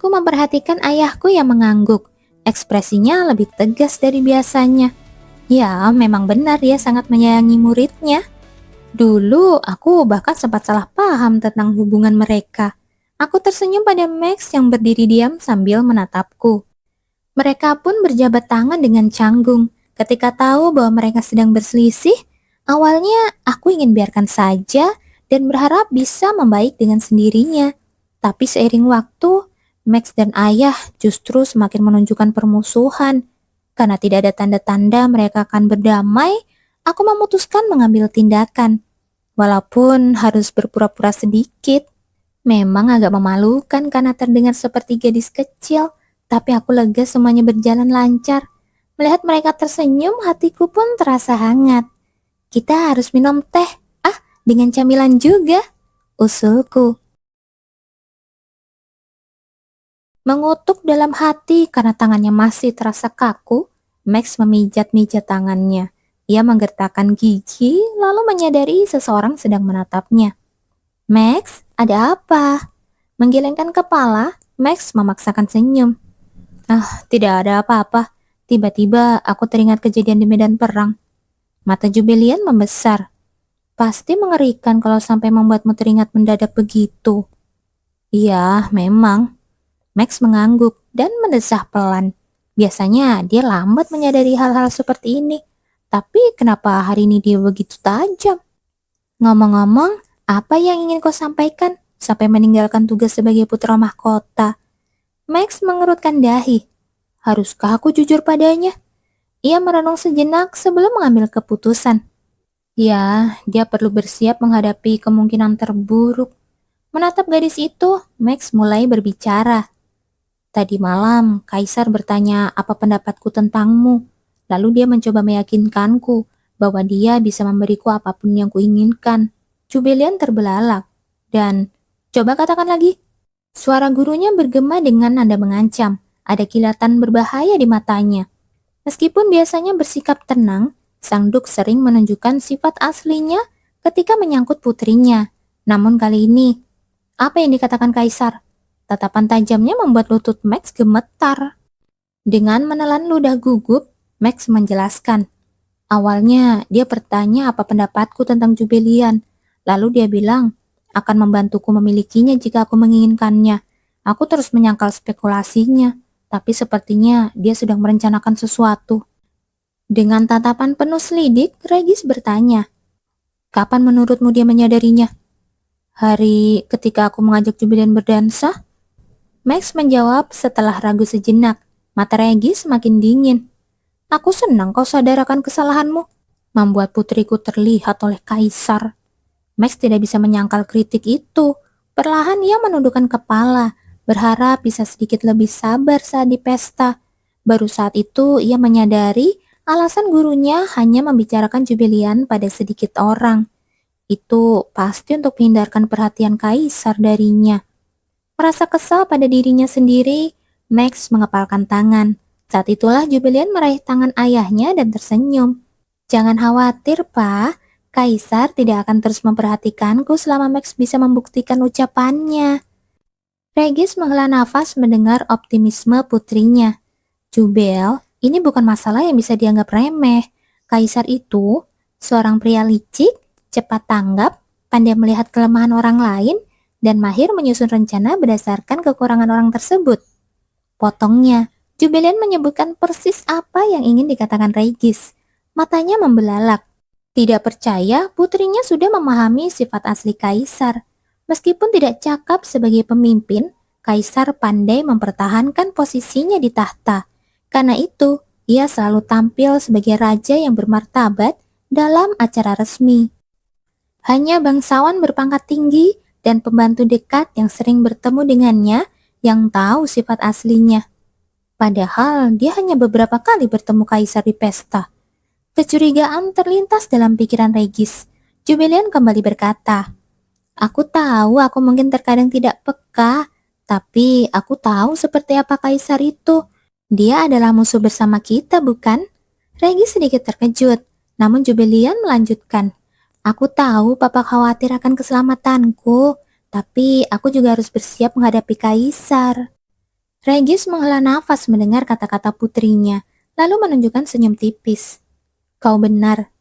Aku memperhatikan ayahku yang mengangguk. Ekspresinya lebih tegas dari biasanya. Ya, memang benar dia sangat menyayangi muridnya. Dulu aku bahkan sempat salah paham tentang hubungan mereka. Aku tersenyum pada Max yang berdiri diam sambil menatapku. Mereka pun berjabat tangan dengan canggung. Ketika tahu bahwa mereka sedang berselisih, awalnya aku ingin biarkan saja dan berharap bisa membaik dengan sendirinya. Tapi seiring waktu, Max dan ayah justru semakin menunjukkan permusuhan. Karena tidak ada tanda-tanda mereka akan berdamai, aku memutuskan mengambil tindakan. Walaupun harus berpura-pura sedikit. Memang agak memalukan karena terdengar seperti gadis kecil, tapi aku lega semuanya berjalan lancar. Melihat mereka tersenyum, hatiku pun terasa hangat. Kita harus minum teh, dengan camilan juga, usulku. Mengutuk dalam hati karena tangannya masih terasa kaku, Max memijat-mijat tangannya. Ia menggertakkan gigi, lalu menyadari seseorang sedang menatapnya. Max, ada apa? Menggelengkan kepala, Max memaksakan senyum. Tidak ada apa-apa. Tiba-tiba aku teringat kejadian di medan perang. Mata Jubilian membesar. Pasti mengerikan kalau sampai membuatmu teringat mendadak begitu. Iya, memang. Max mengangguk dan mendesah pelan. Biasanya dia lambat menyadari hal-hal seperti ini. Tapi kenapa hari ini dia begitu tajam? Ngomong-ngomong, apa yang ingin kau sampaikan sampai meninggalkan tugas sebagai putra mahkota? Max mengerutkan dahi. Haruskah aku jujur padanya? Ia merenung sejenak sebelum mengambil keputusan. Ya, dia perlu bersiap menghadapi kemungkinan terburuk. Menatap gadis itu, Max mulai berbicara. Tadi malam, Kaisar bertanya apa pendapatku tentangmu. Lalu dia mencoba meyakinkanku bahwa dia bisa memberiku apapun yang kuinginkan. Jubilian terbelalak. Dan, coba katakan lagi. Suara gurunya bergema dengan nada mengancam. Ada kilatan berbahaya di matanya. Meskipun biasanya bersikap tenang, Sang Duk sering menunjukkan sifat aslinya ketika menyangkut putrinya. Namun kali ini, apa yang dikatakan Kaisar? Tatapan tajamnya membuat lutut Max gemetar. Dengan menelan ludah gugup, Max menjelaskan. Awalnya dia bertanya apa pendapatku tentang Jubilian. Lalu dia bilang akan membantuku memilikinya jika aku menginginkannya. Aku terus menyangkal spekulasinya, tapi sepertinya dia sedang merencanakan sesuatu. Dengan tatapan penuh selidik, Regis bertanya, kapan menurutmu dia menyadarinya? Hari ketika aku mengajak Jubilian berdansa? Max menjawab setelah ragu sejenak. Mata Regis semakin dingin. Aku senang kau sadar akan kesalahanmu. Membuat putriku terlihat oleh Kaisar. Max tidak bisa menyangkal kritik itu. Perlahan ia menundukkan kepala, berharap bisa sedikit lebih sabar saat di pesta. Baru saat itu ia menyadari alasan gurunya hanya membicarakan Jubilian pada sedikit orang. Itu pasti untuk menghindarkan perhatian Kaisar darinya. Merasa kesal pada dirinya sendiri, Max mengepalkan tangan. Saat itulah Jubilian meraih tangan ayahnya dan tersenyum. Jangan khawatir, Pak. Kaisar tidak akan terus memperhatikanku selama Max bisa membuktikan ucapannya. Regis menghela nafas mendengar optimisme putrinya. Jubel, ini bukan masalah yang bisa dianggap remeh. Kaisar itu seorang pria licik, cepat tanggap, pandai melihat kelemahan orang lain, dan mahir menyusun rencana berdasarkan kekurangan orang tersebut. Potongnya, Jubilian menyebutkan persis apa yang ingin dikatakan Regis. Matanya membelalak. Tidak percaya putrinya sudah memahami sifat asli Kaisar. Meskipun tidak cakap sebagai pemimpin, Kaisar pandai mempertahankan posisinya di tahta. Karena itu, ia selalu tampil sebagai raja yang bermartabat dalam acara resmi. Hanya bangsawan berpangkat tinggi dan pembantu dekat yang sering bertemu dengannya yang tahu sifat aslinya. Padahal dia hanya beberapa kali bertemu Kaisar di pesta. Kecurigaan terlintas dalam pikiran Regis. Jubilian kembali berkata, aku tahu aku mungkin terkadang tidak peka, tapi aku tahu seperti apa Kaisar itu. Dia adalah musuh bersama kita, bukan? Regis sedikit terkejut, namun Jubilian melanjutkan. Aku tahu Papa khawatir akan keselamatanku, tapi aku juga harus bersiap menghadapi Kaisar. Regis menghela nafas mendengar kata-kata putrinya, lalu menunjukkan senyum tipis. Kau benar.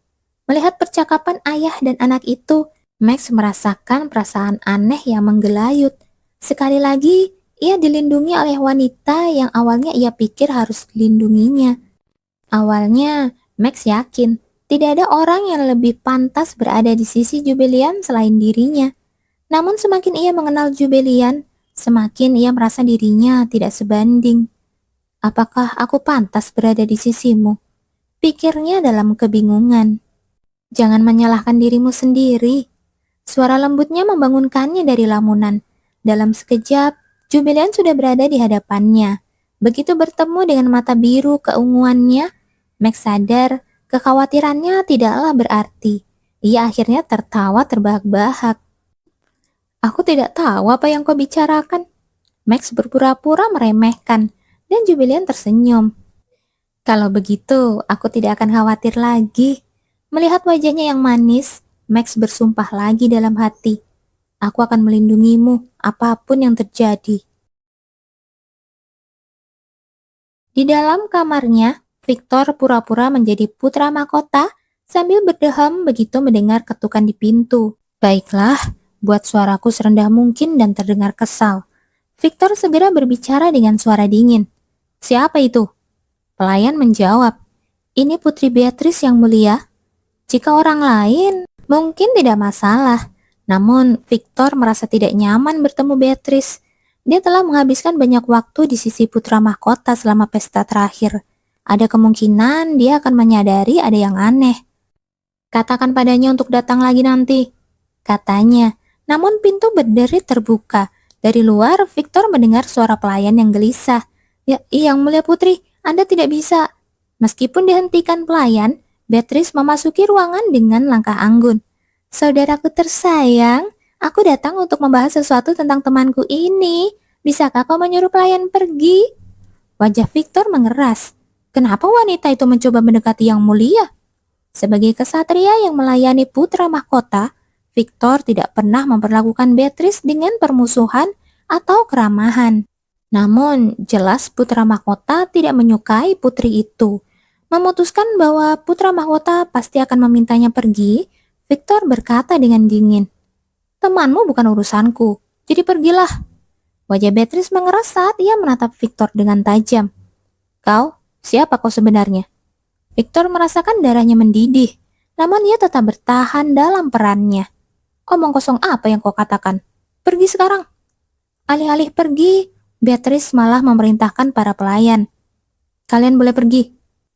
Melihat percakapan ayah dan anak itu, Max merasakan perasaan aneh yang menggelayut. Sekali lagi, ia dilindungi oleh wanita yang awalnya ia pikir harus dilindunginya. Awalnya, Max yakin tidak ada orang yang lebih pantas berada di sisi Jubilian selain dirinya. Namun semakin ia mengenal Jubilian, semakin ia merasa dirinya tidak sebanding. Apakah aku pantas berada di sisimu? Pikirnya dalam kebingungan. Jangan menyalahkan dirimu sendiri. Suara lembutnya membangunkannya dari lamunan. Dalam sekejap, Jubilian sudah berada di hadapannya. Begitu bertemu dengan mata biru keunguannya, Max sadar kekhawatirannya tidaklah berarti. Ia akhirnya tertawa terbahak-bahak. Aku tidak tahu apa yang kau bicarakan. Max berpura-pura meremehkan, dan Jubilian tersenyum. Kalau begitu, aku tidak akan khawatir lagi. Melihat wajahnya yang manis, Max bersumpah lagi dalam hati. Aku akan melindungimu, apapun yang terjadi. Di dalam kamarnya, Victor pura-pura menjadi putra mahkota sambil berdeham begitu mendengar ketukan di pintu. Baiklah, buat suaraku serendah mungkin dan terdengar kesal. Victor segera berbicara dengan suara dingin. Siapa itu? Pelayan menjawab, ini Putri Beatrice yang mulia. Jika orang lain, mungkin tidak masalah. Namun, Victor merasa tidak nyaman bertemu Beatrice. Dia telah menghabiskan banyak waktu di sisi putra mahkota selama pesta terakhir. Ada kemungkinan dia akan menyadari ada yang aneh. Katakan padanya untuk datang lagi nanti, katanya. Namun pintu berderi terbuka. Dari luar, Victor mendengar suara pelayan yang gelisah. Ya, Yang Mulia Putri, Anda tidak bisa. Meskipun dihentikan pelayan, Beatrice memasuki ruangan dengan langkah anggun. Saudaraku tersayang, aku datang untuk membahas sesuatu tentang temanku ini. Bisakah kau menyuruh pelayan pergi? Wajah Victor mengeras. Kenapa wanita itu mencoba mendekati Yang Mulia? Sebagai kesatria yang melayani putra mahkota, Victor tidak pernah memperlakukan Beatrice dengan permusuhan atau keramahan. Namun, jelas putra mahkota tidak menyukai putri itu. Memutuskan bahwa putra mahkota pasti akan memintanya pergi, Victor berkata dengan dingin, "Temanmu bukan urusanku, jadi pergilah." Wajah Beatrice mengeras saat ia menatap Victor dengan tajam. "Kau, siapa kau sebenarnya?" Victor merasakan darahnya mendidih, namun ia tetap bertahan dalam perannya. "Omong kosong apa yang kau katakan? Pergi sekarang." Alih-alih pergi, Beatrice malah memerintahkan para pelayan. "Kalian boleh pergi."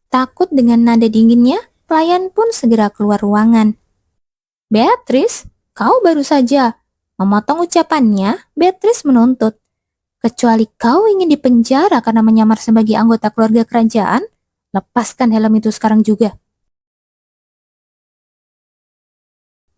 Takut dengan nada dinginnya, pelayan pun segera keluar ruangan. "Beatrice, kau baru saja." Memotong ucapannya, Beatrice menuntut. "Kecuali kau ingin dipenjara karena menyamar sebagai anggota keluarga kerajaan, lepaskan helm itu sekarang juga."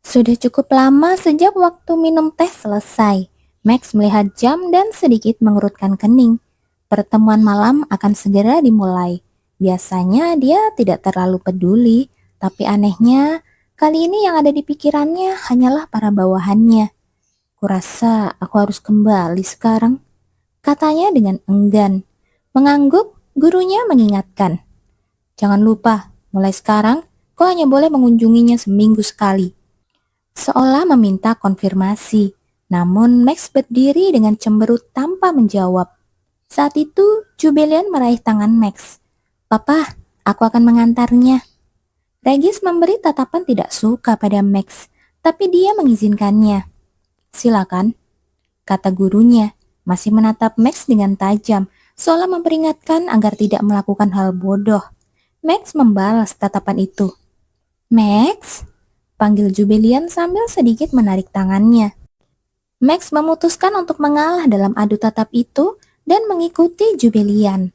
Sudah cukup lama sejak waktu minum teh selesai. Max melihat jam dan sedikit mengerutkan kening. Pertemuan malam akan segera dimulai. Biasanya dia tidak terlalu peduli, tapi anehnya, kali ini yang ada di pikirannya hanyalah para bawahannya. "Kurasa aku harus kembali sekarang," katanya dengan enggan. Mengangguk, gurunya mengingatkan. "Jangan lupa, mulai sekarang kau hanya boleh mengunjunginya seminggu sekali." Seolah meminta konfirmasi, namun Max berdiri dengan cemberut tanpa menjawab. Saat itu, Jubilian meraih tangan Max. "Papa, aku akan mengantarnya." Regis memberi tatapan tidak suka pada Max, tapi dia mengizinkannya. "Silakan," kata gurunya, masih menatap Max dengan tajam, seolah memperingatkan agar tidak melakukan hal bodoh. Max membalas tatapan itu. "Max?" panggil Jubilian sambil sedikit menarik tangannya. Max memutuskan untuk mengalah dalam adu tatap itu dan mengikuti Jubilian.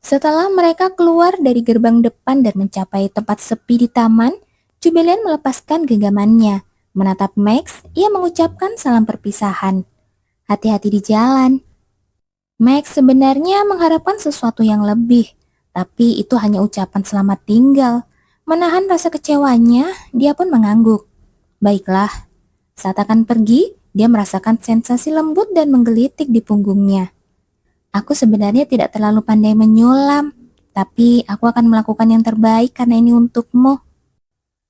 Setelah mereka keluar dari gerbang depan dan mencapai tempat sepi di taman, Jubilian melepaskan genggamannya. Menatap Max, ia mengucapkan salam perpisahan. "Hati-hati di jalan." Max sebenarnya mengharapkan sesuatu yang lebih, tapi itu hanya ucapan selamat tinggal. Menahan rasa kecewanya, dia pun mengangguk. Baiklah, saat akan pergi, dia merasakan sensasi lembut dan menggelitik di punggungnya. Aku sebenarnya tidak terlalu pandai menyulam, tapi aku akan melakukan yang terbaik karena ini untukmu.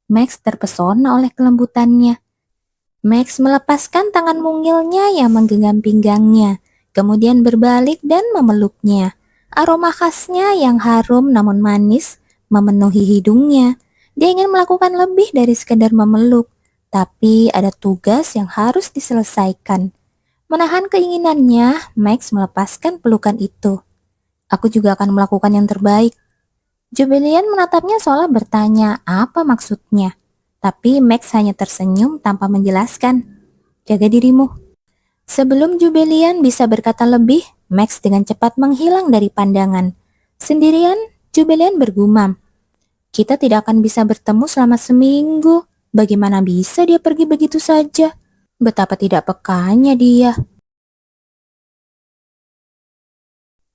Max terpesona oleh kelembutannya. Max melepaskan tangan mungilnya yang menggenggam pinggangnya, kemudian berbalik dan memeluknya. Aroma khasnya yang harum namun manis memenuhi hidungnya. Dia ingin melakukan lebih dari sekedar memeluk, tapi ada tugas yang harus diselesaikan. Menahan keinginannya, Max melepaskan pelukan itu. Aku juga akan melakukan yang terbaik. Jubilian menatapnya seolah bertanya apa maksudnya. Tapi Max hanya tersenyum tanpa menjelaskan. Jaga dirimu. Sebelum Jubilian bisa berkata lebih, Max dengan cepat menghilang dari pandangan. Sendirian, Jubilian bergumam. Kita tidak akan bisa bertemu selama seminggu. Bagaimana bisa dia pergi begitu saja? Betapa tidak pekanya dia.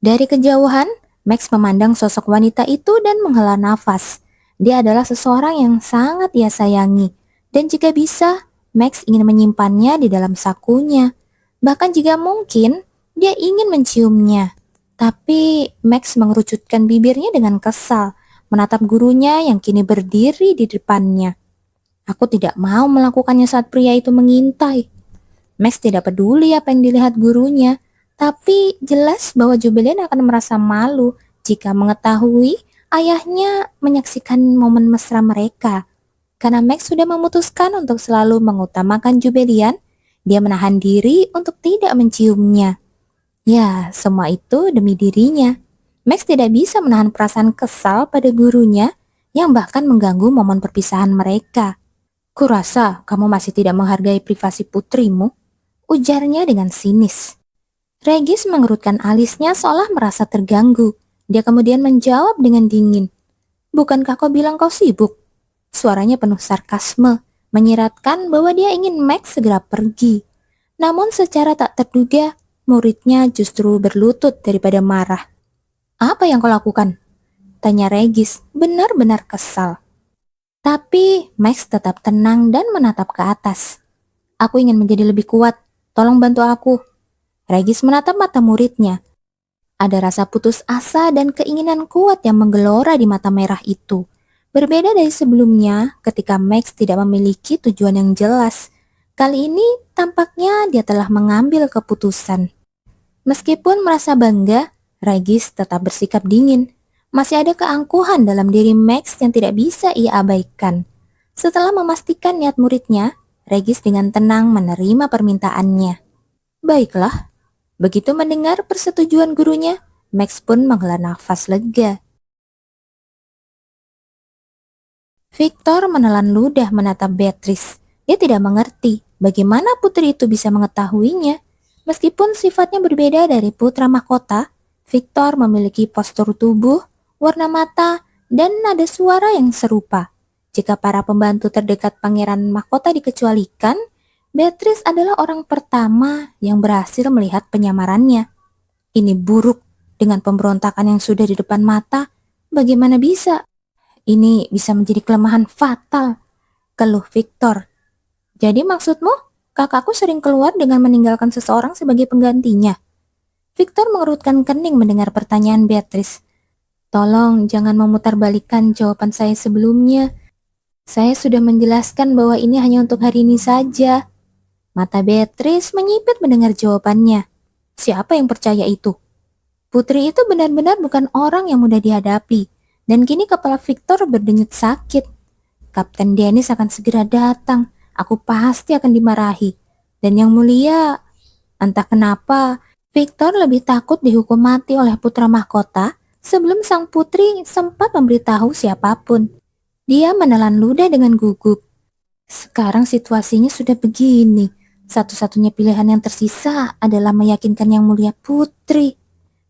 Dari kejauhan, Max memandang sosok wanita itu dan menghela nafas. Dia adalah seseorang yang sangat ia sayangi. Dan jika bisa, Max ingin menyimpannya di dalam sakunya. Bahkan jika mungkin, dia ingin menciumnya. Tapi Max mengerucutkan bibirnya dengan kesal, menatap gurunya yang kini berdiri di depannya. Aku tidak mau melakukannya saat pria itu mengintai. Max tidak peduli apa yang dilihat gurunya, tapi jelas bahwa Jubilian akan merasa malu jika mengetahui ayahnya menyaksikan momen mesra mereka. Karena Max sudah memutuskan untuk selalu mengutamakan Jubilian, dia menahan diri untuk tidak menciumnya. Ya, semua itu demi dirinya. Max tidak bisa menahan perasaan kesal pada gurunya yang bahkan mengganggu momen perpisahan mereka. Kurasa kamu masih tidak menghargai privasi putrimu, ujarnya dengan sinis. Regis mengerutkan alisnya seolah merasa terganggu. Dia kemudian menjawab dengan dingin. Bukankah kau bilang kau sibuk? Suaranya penuh sarkasme, menyiratkan bahwa dia ingin Max segera pergi. Namun secara tak terduga, muridnya justru berlutut daripada marah. Apa yang kau lakukan? Tanya Regis, benar-benar kesal. Tapi Max tetap tenang dan menatap ke atas. Aku ingin menjadi lebih kuat, tolong bantu aku. Regis menatap mata muridnya. Ada rasa putus asa dan keinginan kuat yang menggelora di mata merah itu. Berbeda dari sebelumnya ketika Max tidak memiliki tujuan yang jelas. Kali ini tampaknya dia telah mengambil keputusan. Meskipun merasa bangga, Regis tetap bersikap dingin. Masih ada keangkuhan dalam diri Max yang tidak bisa ia abaikan. Setelah memastikan niat muridnya, Regis dengan tenang menerima permintaannya. Baiklah. Begitu mendengar persetujuan gurunya, Max pun menghela nafas lega. Victor menelan ludah menatap Beatrice. Dia tidak mengerti bagaimana putri itu bisa mengetahuinya. Meskipun sifatnya berbeda dari putra mahkota, Victor memiliki postur tubuh, warna mata, dan nada suara yang serupa. Jika para pembantu terdekat pangeran mahkota dikecualikan, Beatrice adalah orang pertama yang berhasil melihat penyamarannya. Ini buruk dengan pemberontakan yang sudah di depan mata. Bagaimana bisa? Ini bisa menjadi kelemahan fatal, keluh Victor. Jadi maksudmu, kakakku sering keluar dengan meninggalkan seseorang sebagai penggantinya? Victor mengerutkan kening mendengar pertanyaan Beatrice. Tolong jangan memutarbalikkan jawaban saya sebelumnya. Saya sudah menjelaskan bahwa ini hanya untuk hari ini saja. Mata Beatrice menyipit mendengar jawabannya. Siapa yang percaya itu? Putri itu benar-benar bukan orang yang mudah dihadapi. Dan kini kepala Victor berdenyut sakit. Kapten Dennis akan segera datang. Aku pasti akan dimarahi. Dan yang mulia, entah kenapa, Victor lebih takut dihukum mati oleh putra mahkota sebelum sang putri sempat memberitahu siapapun. Dia menelan ludah dengan gugup. Sekarang situasinya sudah begini. Satu-satunya pilihan yang tersisa adalah meyakinkan yang mulia putri.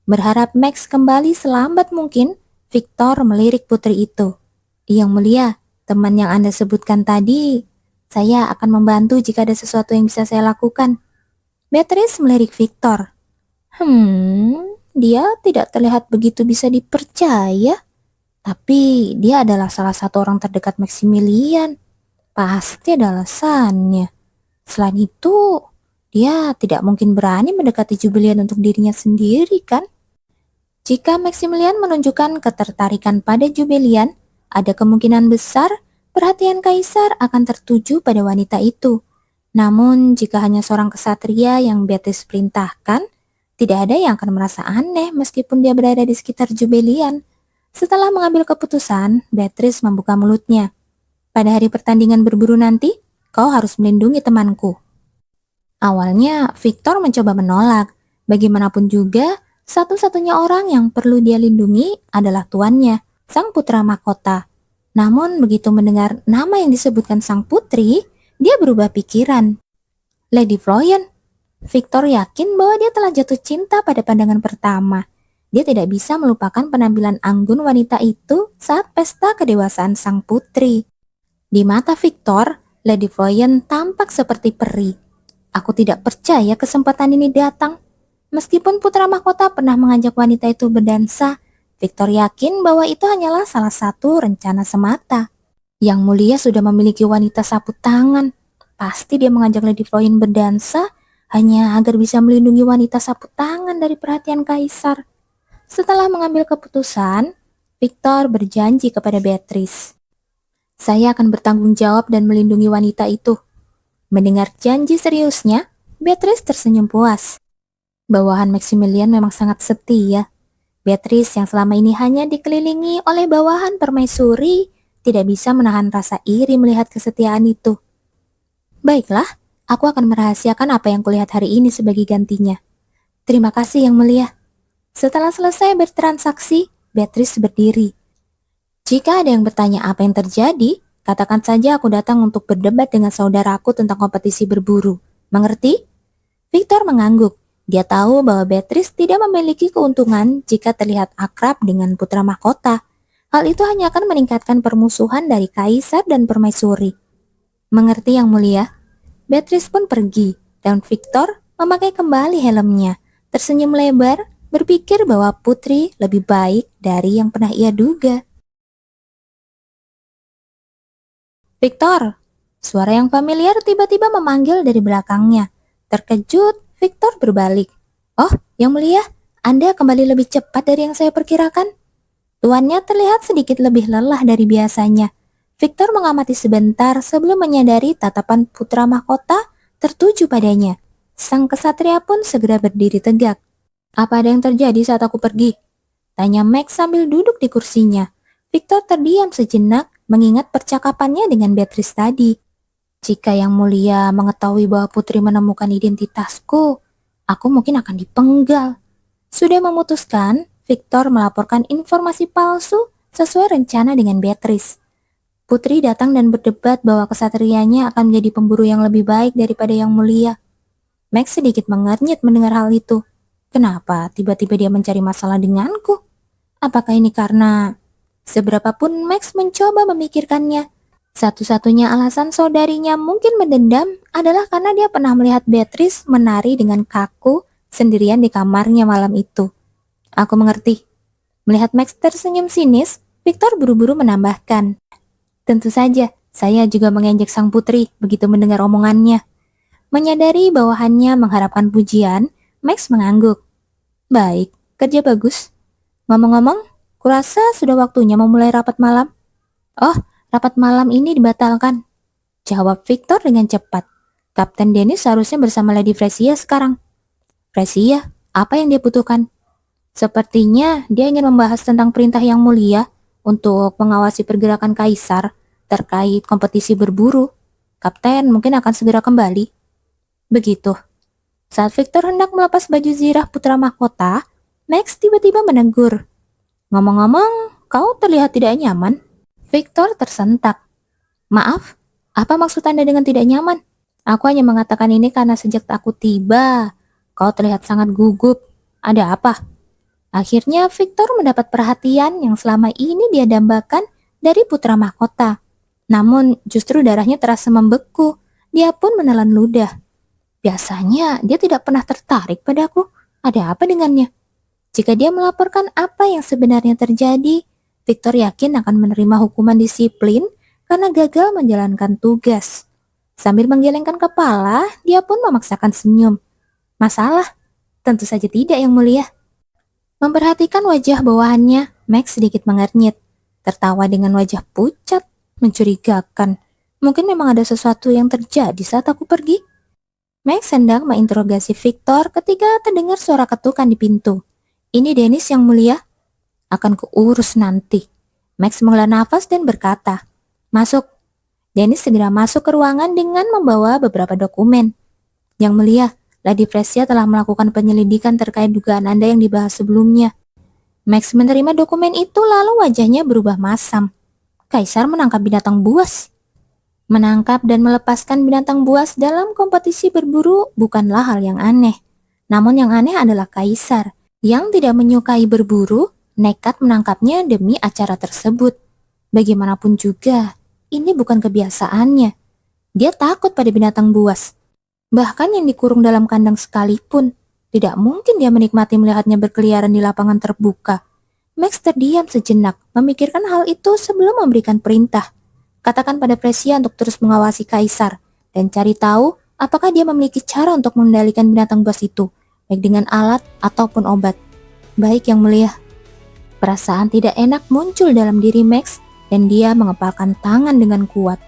Berharap Max kembali selambat mungkin, Victor melirik putri itu. Yang mulia, teman yang Anda sebutkan tadi, saya akan membantu jika ada sesuatu yang bisa saya lakukan. Beatrice melirik Victor. Dia tidak terlihat begitu bisa dipercaya. Tapi dia adalah salah satu orang terdekat Maximilian. Pasti ada alasannya. Selain itu, Dia tidak mungkin berani mendekati Jubilian untuk dirinya sendiri, kan? Jika Maximilian menunjukkan ketertarikan pada Jubilian, ada kemungkinan besar perhatian Kaisar akan tertuju pada wanita itu. Namun, jika hanya seorang kesatria yang Beatrice perintahkan, tidak ada yang akan merasa aneh meskipun dia berada di sekitar Jubilian. Setelah mengambil keputusan, Beatrice membuka mulutnya. Pada hari pertandingan berburu nanti, kau harus melindungi temanku. Awalnya, Victor mencoba menolak. Bagaimanapun juga, satu-satunya orang yang perlu dia lindungi adalah tuannya, sang putra mahkota. Namun, begitu mendengar nama yang disebutkan sang putri, dia berubah pikiran. Lady Florian. Victor yakin bahwa dia telah jatuh cinta pada pandangan pertama. Dia tidak bisa melupakan penampilan anggun wanita itu saat pesta kedewasaan sang putri. Di mata Victor, Lady Florian tampak seperti peri. Aku tidak percaya kesempatan ini datang. Meskipun putra mahkota pernah mengajak wanita itu berdansa, Victor yakin bahwa itu hanyalah salah satu rencana semata. Yang Mulia sudah memiliki wanita sapu tangan. Pasti dia mengajak Lady Florian berdansa hanya agar bisa melindungi wanita sapu tangan dari perhatian Kaisar. Setelah mengambil keputusan, Victor berjanji kepada Beatrice. Saya akan bertanggung jawab dan melindungi wanita itu. Mendengar janji seriusnya, Beatrice tersenyum puas. Bawahan Maximilian memang sangat setia. Beatrice yang selama ini hanya dikelilingi oleh bawahan permaisuri, tidak bisa menahan rasa iri melihat kesetiaan itu. Baiklah, aku akan merahasiakan apa yang kulihat hari ini sebagai gantinya. Terima kasih Yang Mulia. Setelah selesai bertransaksi, Beatrice berdiri. Jika ada yang bertanya apa yang terjadi, katakan saja aku datang untuk berdebat dengan saudaraku tentang kompetisi berburu. Mengerti? Victor mengangguk. Dia tahu bahwa Beatrice tidak memiliki keuntungan jika terlihat akrab dengan putra mahkota. Hal itu hanya akan meningkatkan permusuhan dari Kaisar dan permaisuri. Mengerti Yang Mulia? Beatrice pun pergi, dan Victor memakai kembali helmnya. Tersenyum lebar, berpikir bahwa putri lebih baik dari yang pernah ia duga. Victor, suara yang familiar tiba-tiba memanggil dari belakangnya. Terkejut, Victor berbalik. Oh, Yang Mulia, Anda kembali lebih cepat dari yang saya perkirakan. Tuannya terlihat sedikit lebih lelah dari biasanya. Victor mengamati sebentar sebelum menyadari tatapan putra mahkota tertuju padanya. Sang kesatria pun segera berdiri tegak. Apa ada yang terjadi saat aku pergi? Tanya Max sambil duduk di kursinya. Victor terdiam sejenak mengingat percakapannya dengan Beatrice tadi. Jika Yang Mulia mengetahui bahwa putri menemukan identitasku, aku mungkin akan dipenggal. Sudah memutuskan, Victor melaporkan informasi palsu sesuai rencana dengan Beatrice. Putri datang dan berdebat bahwa kesatrianya akan menjadi pemburu yang lebih baik daripada Yang Mulia. Max sedikit mengernyit mendengar hal itu. Kenapa tiba-tiba dia mencari masalah denganku? Apakah ini karena... Seberapapun Max mencoba memikirkannya, satu-satunya alasan saudarinya mungkin mendendam adalah karena dia pernah melihat Beatrice menari dengan kaku sendirian di kamarnya malam itu. Aku mengerti. Melihat Max tersenyum sinis, Victor buru-buru menambahkan. Tentu saja, saya juga mengejek sang putri begitu mendengar omongannya. Menyadari bawahannya mengharapkan pujian, Max mengangguk. Baik, kerja bagus. Ngomong-ngomong, kurasa sudah waktunya memulai rapat malam. Oh, rapat malam ini dibatalkan. Jawab Victor dengan cepat. Kapten Dennis seharusnya bersama Lady Fresia sekarang. Fresia, apa yang dia butuhkan? Sepertinya dia ingin membahas tentang perintah Yang Mulia untuk mengawasi pergerakan Kaisar terkait kompetisi berburu. Kapten mungkin akan segera kembali. Begitu. Saat Victor hendak melepas baju zirah putra mahkota, Max tiba-tiba menegur. Ngomong-ngomong, kau terlihat tidak nyaman. Victor tersentak. Maaf, apa maksud Anda dengan tidak nyaman? Aku hanya mengatakan ini karena sejak aku tiba, kau terlihat sangat gugup. Ada apa? Akhirnya Victor mendapat perhatian yang selama ini dia dambakan dari putra mahkota. Namun justru darahnya terasa membeku. Dia pun menelan ludah. Biasanya dia tidak pernah tertarik padaku. Ada apa dengannya? Jika dia melaporkan apa yang sebenarnya terjadi, Victor yakin akan menerima hukuman disiplin karena gagal menjalankan tugas. Sambil menggelengkan kepala, dia pun memaksakan senyum. Masalah? Tentu saja tidak, Yang Mulia. Memperhatikan wajah bawahannya, Max sedikit mengernyit. Tertawa dengan wajah pucat, mencurigakan. Mungkin memang ada sesuatu yang terjadi saat aku pergi. Max hendak menginterogasi Victor ketika terdengar suara ketukan di pintu. Ini Dennis, Yang Mulia. Akan kuurus nanti. Max menghela nafas dan berkata, "Masuk." Dennis segera masuk ke ruangan dengan membawa beberapa dokumen. "Yang Mulia, Lady Fresia telah melakukan penyelidikan terkait dugaan Anda yang dibahas sebelumnya." Max menerima dokumen itu lalu wajahnya berubah masam. Kaisar menangkap binatang buas. Menangkap dan melepaskan binatang buas dalam kompetisi berburu bukanlah hal yang aneh. Namun yang aneh adalah Kaisar yang tidak menyukai berburu, nekat menangkapnya demi acara tersebut. Bagaimanapun juga, ini bukan kebiasaannya. Dia takut pada binatang buas. Bahkan yang dikurung dalam kandang sekalipun, tidak mungkin dia menikmati melihatnya berkeliaran di lapangan terbuka. Max terdiam sejenak, memikirkan hal itu sebelum memberikan perintah. Katakan pada Fresia untuk terus mengawasi Kaisar, dan cari tahu apakah dia memiliki cara untuk mengendalikan binatang buas itu, baik dengan alat ataupun obat. Baik, Yang Mulia. Perasaan tidak enak muncul dalam diri Max, dan dia mengepalkan tangan dengan kuat.